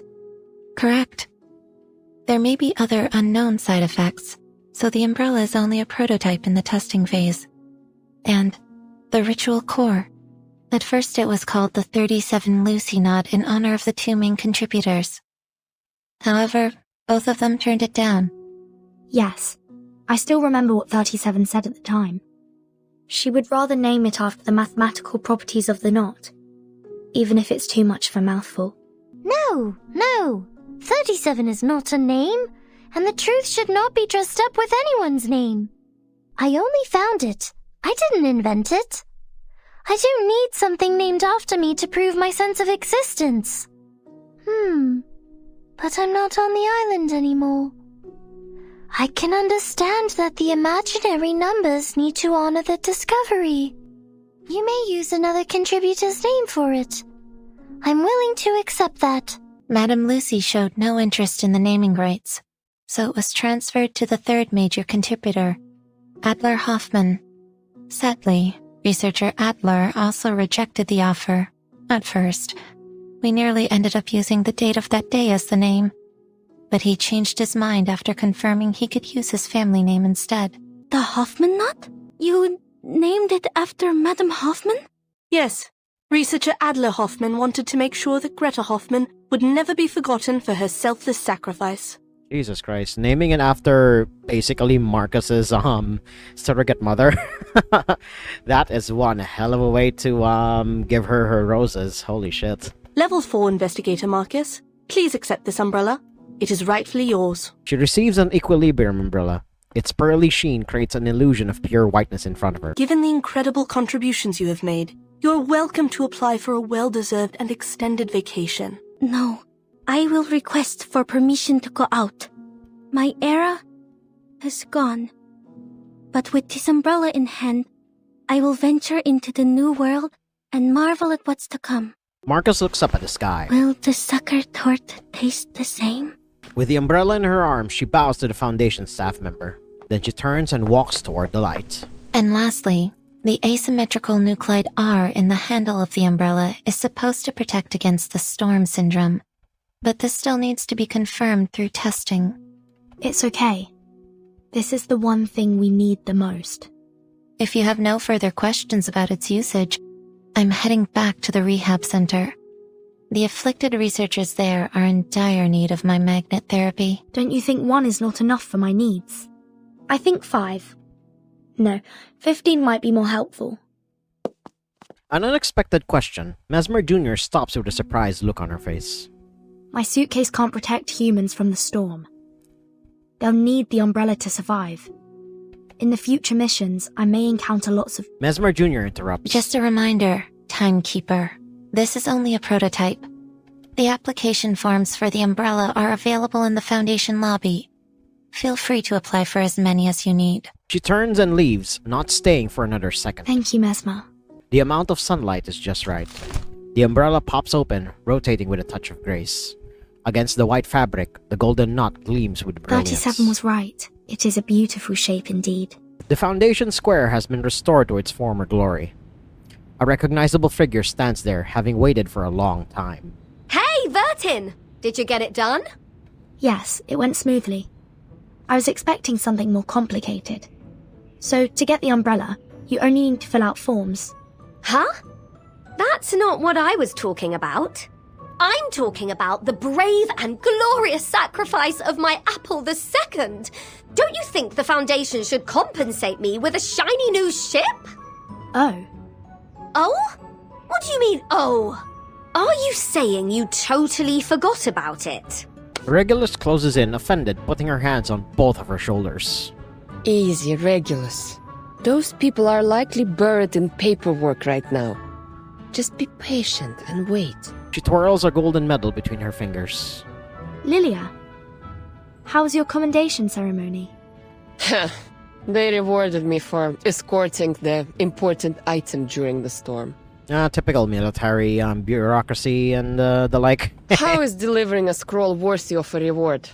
Correct. There may be other unknown side effects, so the umbrella is only a prototype in the testing phase. And the ritual core. At first it was called the 37 Lucy Knot in honor of the two main contributors. However, both of them turned it down. Yes. I still remember what 37 said at the time. She would rather name it after the mathematical properties of the knot, even if it's too much of a mouthful. No. 37 is not a name, and the truth should not be dressed up with anyone's name. I only found it. I didn't invent it. I don't need something named after me to prove my sense of existence. But I'm not on the island anymore. I can understand that the imaginary numbers need to honor the discovery. You may use another contributor's name for it. I'm willing to accept that. Madame Lucy showed no interest in the naming rights, so it was transferred to the third major contributor, Adler Hoffman. Sadly, researcher Adler also rejected the offer. At first, we nearly ended up using the date of that day as the name, but he changed his mind after confirming he could use his family name instead. The Hoffman knot? You named it after Madame Hoffman? Yes. Researcher Adler Hoffman wanted to make sure that Greta Hoffman would never be forgotten for her selfless sacrifice. Jesus Christ, naming it after basically Marcus's surrogate mother. That is one hell of a way to give her roses. Holy shit. Level 4 Investigator Marcus, please accept this umbrella. It is rightfully yours. She receives an Equilibrium umbrella. Its pearly sheen creates an illusion of pure whiteness in front of her. Given the incredible contributions you have made, you're welcome to apply for a well-deserved and extended vacation. No, I will request for permission to go out. My era has gone. But with this umbrella in hand, I will venture into the new world and marvel at what's to come. Marcus looks up at the sky. Will the sucker torte taste the same? With the umbrella in her arms, she bows to the Foundation staff member. Then she turns and walks toward the light. And lastly, the asymmetrical nuclide R in the handle of the umbrella is supposed to protect against the storm syndrome, but this still needs to be confirmed through testing. It's okay. This is the one thing we need the most. If you have no further questions about its usage, I'm heading back to the rehab center. The afflicted researchers there are in dire need of my magnet therapy. Don't you think 1 is not enough for my needs? I think 5. No, 15 might be more helpful. An unexpected question. Mesmer Jr. stops with a surprised look on her face. My suitcase can't protect humans from the storm. They'll need the umbrella to survive. In the future missions, I may encounter lots of... Mesmer Jr. interrupts. Just a reminder, Timekeeper. This is only a prototype. The application forms for the umbrella are available in the Foundation lobby. Feel free to apply for as many as you need. She turns and leaves, not staying for another second. Thank you, Mesmer. The amount of sunlight is just right. The umbrella pops open, rotating with a touch of grace. Against the white fabric, the golden knot gleams with brilliance. 37 was right. It is a beautiful shape indeed. The Foundation Square has been restored to its former glory. A recognizable figure stands there, having waited for a long time. Hey, Vertin! Did you get it done? Yes, it went smoothly. I was expecting something more complicated. So, to get the umbrella, you only need to fill out forms. Huh? That's not what I was talking about. I'm talking about the brave and glorious sacrifice of my apple II. Don't you think the Foundation should compensate me with a shiny new ship? Oh. Oh? What do you mean, oh? Are you saying you totally forgot about it? Regulus closes in, offended, putting her hands on both of her shoulders. Easy, Regulus. Those people are likely buried in paperwork right now. Just be patient and wait. She twirls a golden medal between her fingers. Lilia, how was your commendation ceremony? They rewarded me for escorting the important item during the storm. Typical military bureaucracy and the like. How is delivering a scroll worthy of a reward?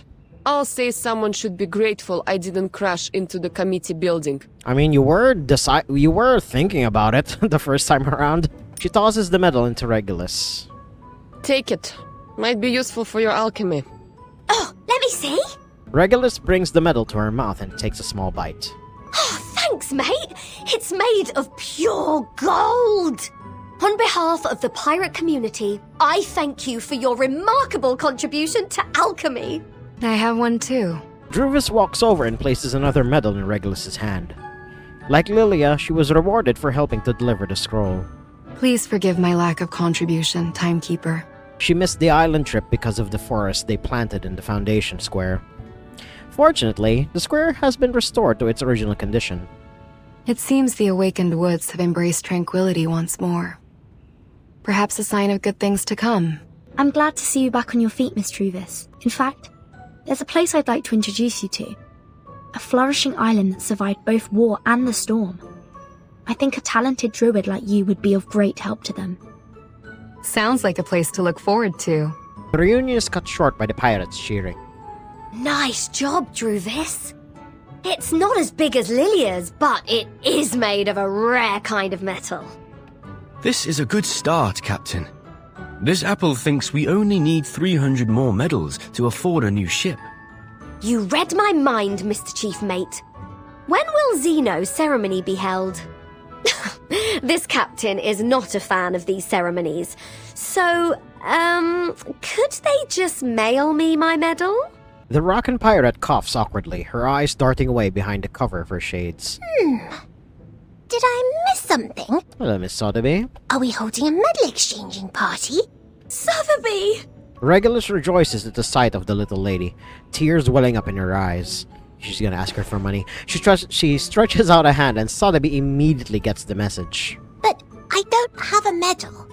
I'll say someone should be grateful I didn't crash into the committee building. I mean, you were thinking about it the first time around. She tosses the medal into Regulus. Take it. Might be useful for your alchemy. Oh, let me see. Regulus brings the medal to her mouth and takes a small bite. Oh, thanks, mate. It's made of pure gold. On behalf of the pirate community, I thank you for your remarkable contribution to alchemy. I have one too. Druvis walks over and places another medal in Regulus's hand. Like Lilia, she was rewarded for helping to deliver the scroll. Please forgive my lack of contribution, Timekeeper. She missed the island trip because of the forest they planted in the Foundation Square. Fortunately, the square has been restored to its original condition. It seems the awakened woods have embraced tranquility once more. Perhaps a sign of good things to come. I'm glad to see you back on your feet, Miss Truvis. In fact, there's a place I'd like to introduce you to. A flourishing island that survived both war and the storm. I think a talented druid like you would be of great help to them. Sounds like a place to look forward to. The reunion is cut short by the pirates cheering. Nice job, Druvis. It's not as big as Lilia's, but it is made of a rare kind of metal. This is a good start, Captain. This apple thinks we only need 300 more medals to afford a new ship. You read my mind, Mr. Chief Mate. When will Zeno's ceremony be held? This captain is not a fan of these ceremonies. So, could they just mail me my medal? The rockin' pirate coughs awkwardly, her eyes darting away behind the cover of her shades. Did I miss something? Hello, Miss Sotheby. Are we holding a medal exchanging party? Sotheby! Regulus rejoices at the sight of the little lady, tears welling up in her eyes. She's gonna ask her for money. She stretches out a hand and Sotheby immediately gets the message. But I don't have a medal.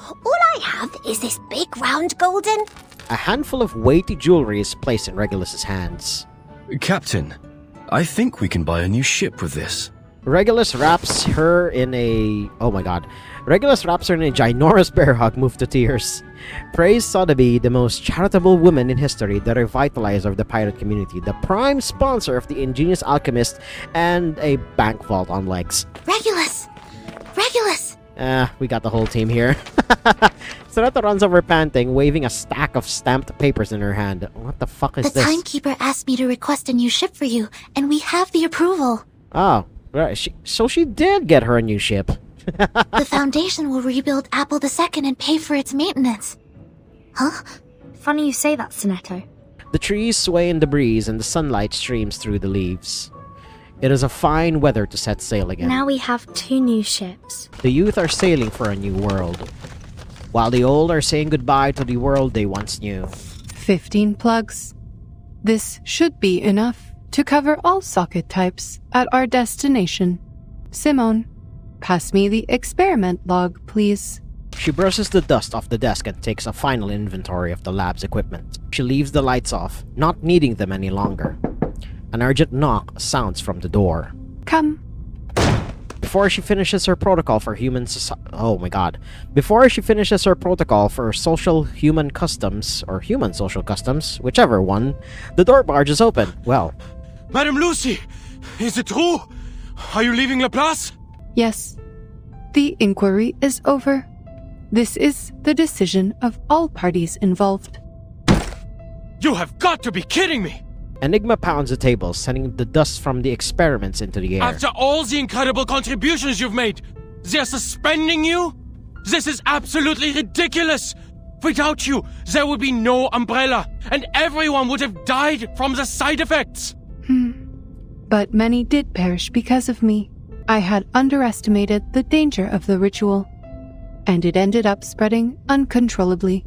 All I have is this big round golden... A handful of weighty jewelry is placed in Regulus's hands. Captain, I think we can buy a new ship with this. Regulus wraps her in a... Oh my god. Regulus wraps her in a ginormous bear hug moved to tears. Praise Sotheby, the most charitable woman in history, the revitalizer of the pirate community, the prime sponsor of the ingenious alchemist, and a bank vault on legs. Regulus! Regulus! We got the whole team here. Soretta runs over panting, waving a stack of stamped papers in her hand. What the fuck is this? The Timekeeper asked me to request a new ship for you, and we have the approval. Oh, right. So she did get her a new ship. The Foundation will rebuild Apple II and pay for its maintenance. Huh? Funny you say that, Sonetto. The trees sway in the breeze and the sunlight streams through the leaves. It is a fine weather to set sail again. Now we have 2 new ships. The youth are sailing for a new world, while the old are saying goodbye to the world they once knew. 15 plugs. This should be enough to cover all socket types at our destination. Simone, pass me the experiment log, please. She brushes the dust off the desk and takes a final inventory of the lab's equipment. She leaves the lights off, not needing them any longer. An urgent knock sounds from the door. Come. Before she finishes her protocol for Before she finishes her protocol for social human customs, or human social customs, whichever one, the door barges open. Well. Madame Lucy! Is it true? Are you leaving La Place? Yes. The inquiry is over. This is the decision of all parties involved. You have got to be kidding me! Enigma pounds the table, sending the dust from the experiments into the air. After all the incredible contributions you've made, they're suspending you? This is absolutely ridiculous! Without you, there would be no umbrella, and everyone would have died from the side effects! But many did perish because of me. I had underestimated the danger of the ritual, and it ended up spreading uncontrollably.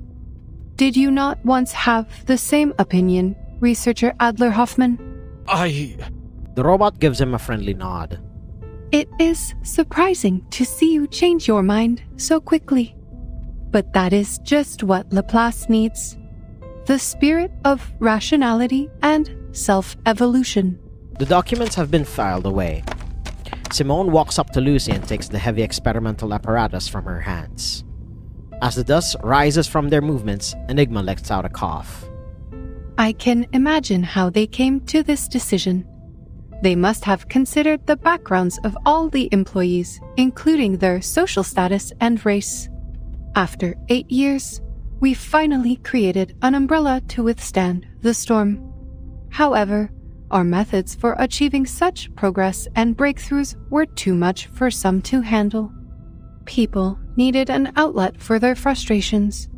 Did you not once have the same opinion, Researcher Adler Hoffman? The robot gives him a friendly nod. It is surprising to see you change your mind so quickly. But that is just what Laplace needs. The spirit of rationality and self-evolution. The documents have been filed away. Simone walks up to Lucy and takes the heavy experimental apparatus from her hands. As the dust rises from their movements, Enigma lets out a cough. I can imagine how they came to this decision. They must have considered the backgrounds of all the employees, including their social status and race. After 8 years, we finally created an umbrella to withstand the storm. However, our methods for achieving such progress and breakthroughs were too much for some to handle. People needed an outlet for their frustrations,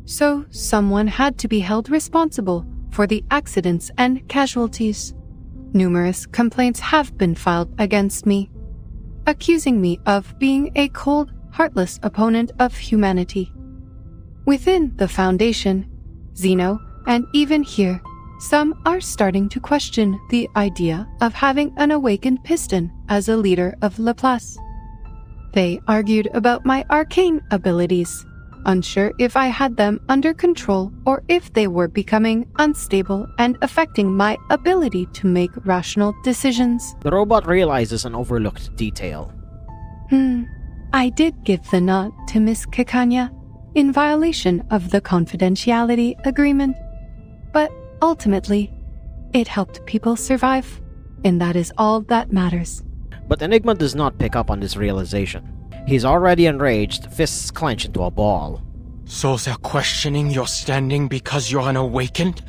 so someone had to be held responsible for the accidents and casualties. Numerous complaints have been filed against me, accusing me of being a cold, heartless opponent of humanity. Within the Foundation, Zeno, and even here, some are starting to question the idea of having an awakened piston as a leader of Laplace. They argued about my arcane abilities, unsure if I had them under control or if they were becoming unstable and affecting my ability to make rational decisions. The robot realizes an overlooked detail. I did give the nod to Miss Kikanya in violation of the confidentiality agreement, but ultimately, it helped people survive, and that is all that matters. But Enigma does not pick up on this realization. He's already enraged, fists clench into a ball. So they're questioning your standing because you're an awakened?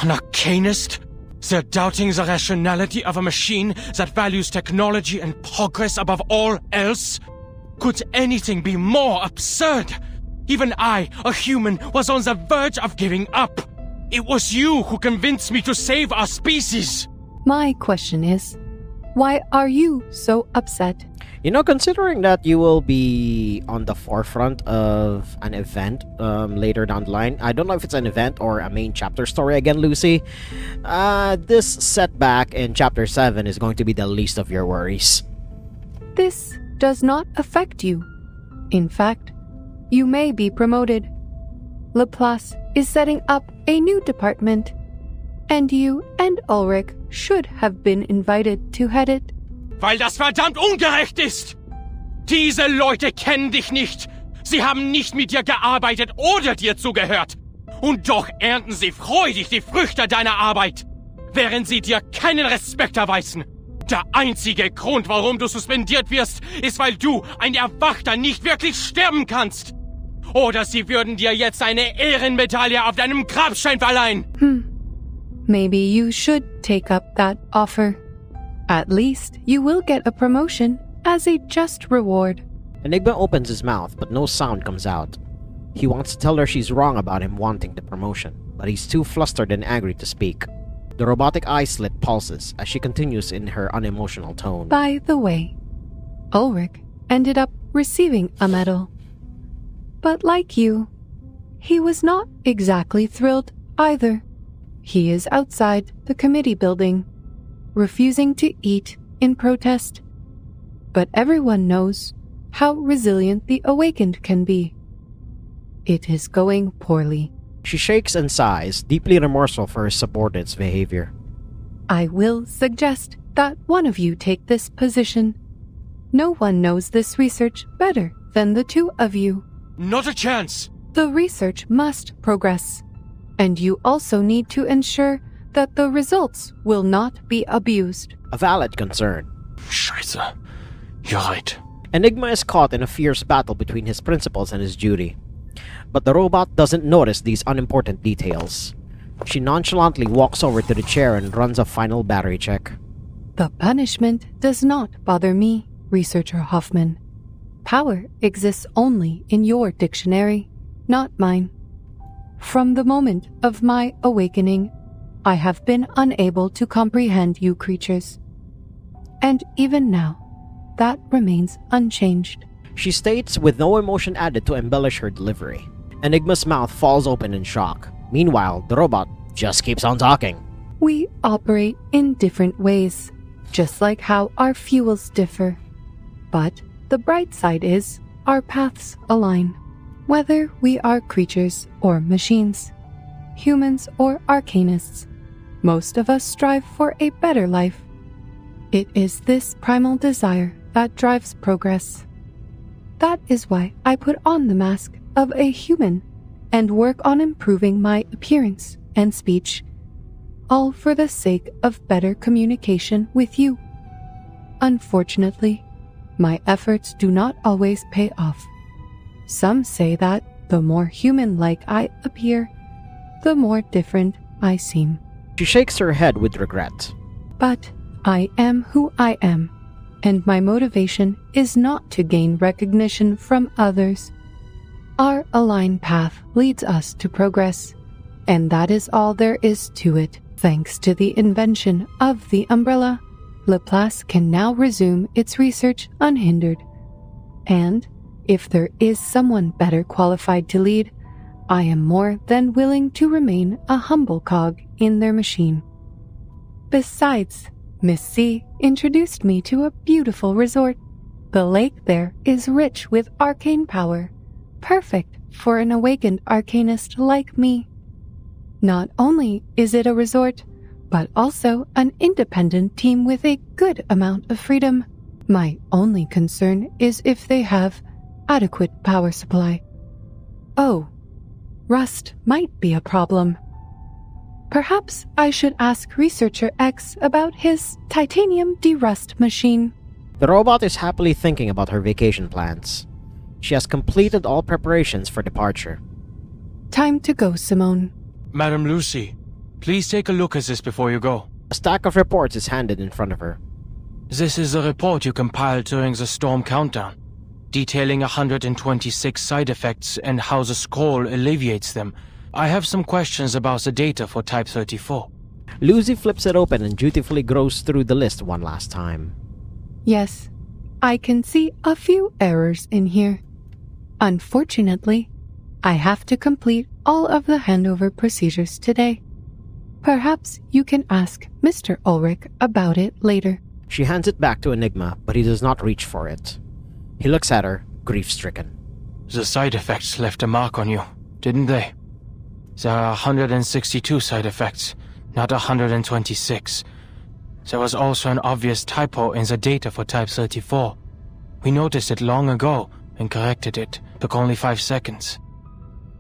An arcanist? They're doubting the rationality of a machine that values technology and progress above all else? Could anything be more absurd? Even I, a human, was on the verge of giving up. It was you who convinced me to save our species. My question is, why are you so upset? You know, considering that you will be on the forefront of an event later down the line, I don't know if it's an event or a main chapter story again, Lucy. This setback in chapter 7 is going to be the least of your worries. This does not affect you. In fact, you may be promoted. Laplace is setting up a new department, and you and Ulrich should have been invited to head it. Weil das verdammt ungerecht ist! Diese Leute kennen dich nicht! Sie haben nicht mit dir gearbeitet oder dir zugehört! Und doch ernten sie freudig die Früchte deiner Arbeit! Während sie dir keinen Respekt erweisen! Der einzige Grund, warum du suspendiert wirst, ist, weil du, ein Erwachter, nicht wirklich sterben kannst! Oder sie würden dir jetzt eine Ehrenmedaille auf deinem Grabstein verleihen! Maybe you should take up that offer. At least you will get a promotion as a just reward. Enigma opens his mouth, but no sound comes out. He wants to tell her she's wrong about him wanting the promotion, but he's too flustered and angry to speak. The robotic eye slit pulses as she continues in her unemotional tone. By the way, Ulrich ended up receiving a medal. But like you, he was not exactly thrilled either. He is outside the committee building, refusing to eat in protest. But everyone knows how resilient the awakened can be. It is going poorly. She shakes and sighs, deeply remorseful for her subordinate's behavior. I will suggest that one of you take this position. No one knows this research better than the two of you. Not a chance! The research must progress, and you also need to ensure that the results will not be abused. A valid concern. Scheiße. You're right. Enigma is caught in a fierce battle between his principles and his duty. But the robot doesn't notice these unimportant details. She nonchalantly walks over to the chair and runs a final battery check. The punishment does not bother me, Researcher Hoffman. Power exists only in your dictionary, not mine. From the moment of my awakening, I have been unable to comprehend you creatures. And even now, that remains unchanged. She states with no emotion added to embellish her delivery. Enigma's mouth falls open in shock. Meanwhile, the robot just keeps on talking. We operate in different ways, just like how our fuels differ. But the bright side is our paths align. Whether we are creatures or machines, humans or arcanists, most of us strive for a better life. It is this primal desire that drives progress. That is why I put on the mask of a human and work on improving my appearance and speech, all for the sake of better communication with you. Unfortunately, my efforts do not always pay off. Some say that the more human-like I appear, the more different I seem. She shakes her head with regret. But I am who I am, and my motivation is not to gain recognition from others. Our aligned path leads us to progress, and that is all there is to it. Thanks to the invention of the umbrella, Laplace can now resume its research unhindered. And if there is someone better qualified to lead, I am more than willing to remain a humble cog in their machine. Besides, Miss C introduced me to a beautiful resort. The lake there is rich with arcane power, perfect for an awakened arcanist like me. Not only is it a resort, but also an independent team with a good amount of freedom. My only concern is if they have adequate power supply. Oh, rust might be a problem. Perhaps I should ask Researcher X about his titanium derust machine. The robot is happily thinking about her vacation plans. She has completed all preparations for departure. Time to go, Simone. Madam Lucy, please take a look at this before you go. A stack of reports is handed in front of her. This is the report you compiled during the storm countdown, detailing 126 side effects and how the scroll alleviates them. I have some questions about the data for Type 34. Lucy flips it open and dutifully goes through the list one last time. Yes, I can see a few errors in here. Unfortunately, I have to complete all of the handover procedures today. Perhaps you can ask Mr. Ulrich about it later. She hands it back to Enigma, but he does not reach for it. He looks at her, grief-stricken. The side effects left a mark on you, didn't they? There are 162 side effects, not 126. There was also an obvious typo in the data for Type 34. We noticed it long ago and corrected it. Took only 5 seconds.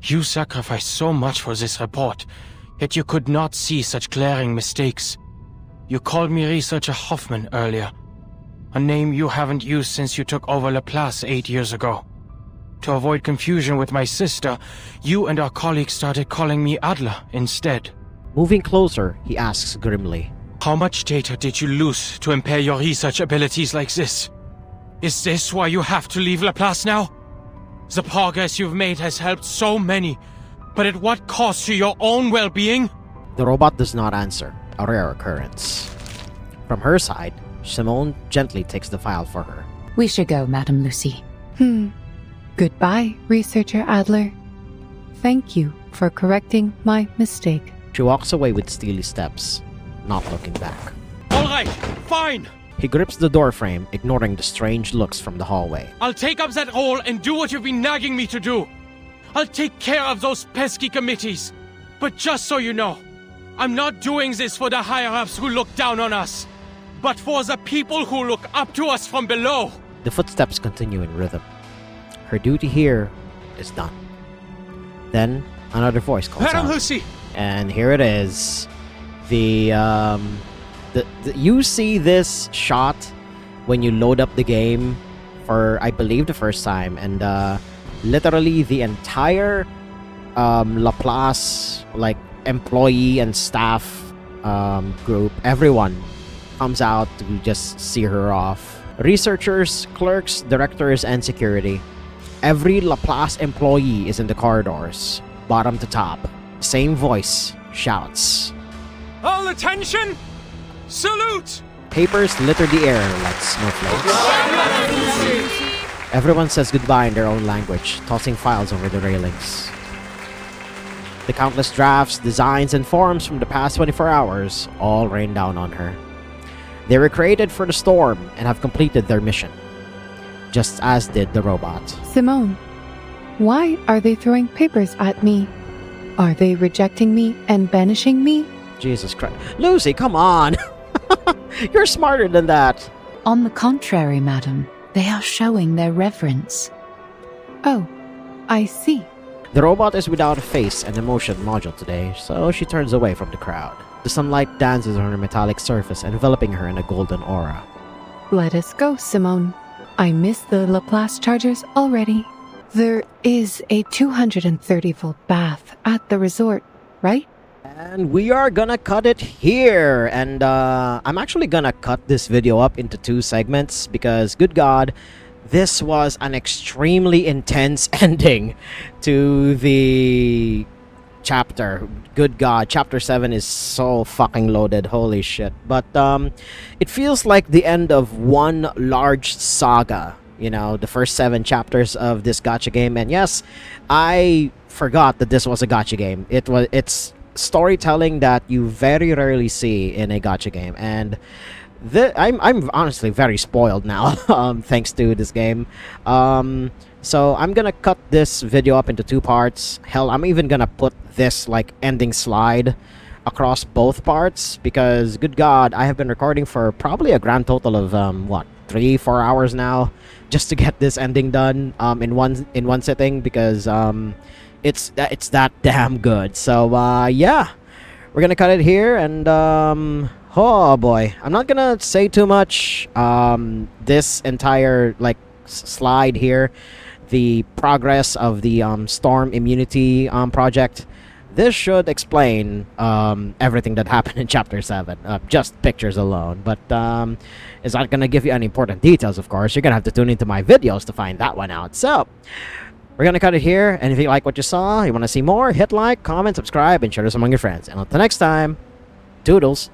You sacrificed so much for this report, yet you could not see such glaring mistakes. You called me Researcher Hoffman earlier, a name you haven't used since you took over Laplace 8 years ago. To avoid confusion with my sister, you and our colleagues started calling me Adler instead. Moving closer, he asks grimly. How much data did you lose to impair your research abilities like this? Is this why you have to leave Laplace now? The progress you've made has helped so many, but at what cost to your own well-being? The robot does not answer, a rare occurrence. From her side, Simone gently takes the file for her. We should go, Madam Lucy. Goodbye, Researcher Adler. Thank you for correcting my mistake. She walks away with steely steps, not looking back. All right, fine. He grips the doorframe, ignoring the strange looks from the hallway. I'll take up that role and do what you've been nagging me to do. I'll take care of those pesky committees. But just so you know, I'm not doing this for the higher-ups who look down on us, but for the people who look up to us from below. The footsteps continue in rhythm. Her duty here is done. Then another voice calls Madam out. Lucy! And here it is. You see this shot when you load up the game for, I believe, the first time, and literally the entire Laplace employee and staff group, everyone comes out to just see her off. Researchers, clerks, directors, and security. Every Laplace employee is in the corridors, bottom to top. Same voice shouts. All attention! Salute! Papers litter the air like snowflakes. Everyone says goodbye in their own language, tossing files over the railings. The countless drafts, designs, and forms from the past 24 hours all rain down on her. They were created for the storm and have completed their mission, just as did the robot. Simone, why are they throwing papers at me? Are they rejecting me and banishing me? Jesus Christ. Lucy, come on! You're smarter than that. On the contrary, madam, they are showing their reverence. Oh, I see. The robot is without a face and emotion module today, so she turns away from the crowd. The sunlight dances on her metallic surface, enveloping her in a golden aura. Let us go, Simone. I miss the Laplace chargers already. There is a 230-volt bath at the resort, right? And we are gonna cut it here. And I'm actually gonna cut this video up into 2 segments because, good God, this was an extremely intense ending to the chapter. Good God, chapter 7 is so fucking loaded. Holy shit. But it feels like the end of one large saga. You know, the first 7 chapters of this gacha game. And yes, I forgot that this was a gacha game. It's storytelling that you very rarely see in a gacha game. And I'm honestly very spoiled now, thanks to this game. So I'm gonna cut this video up into 2 parts. Hell, I'm even gonna put this like ending slide across both parts because, good God, I have been recording for probably a grand total of 3-4 hours now just to get this ending done in one sitting because it's that damn good. So yeah, we're gonna cut it here. And oh boy, I'm not gonna say too much. This entire like slide here, the progress of the storm immunity project, this should explain everything that happened in chapter 7, just pictures alone. But it's not gonna give you any important details, of course. You're gonna have to tune into my videos to find that one out. So we're gonna cut it here, and if you like what you saw, you want to see more, hit like, comment, subscribe, and share this among your friends. And until next time, toodles.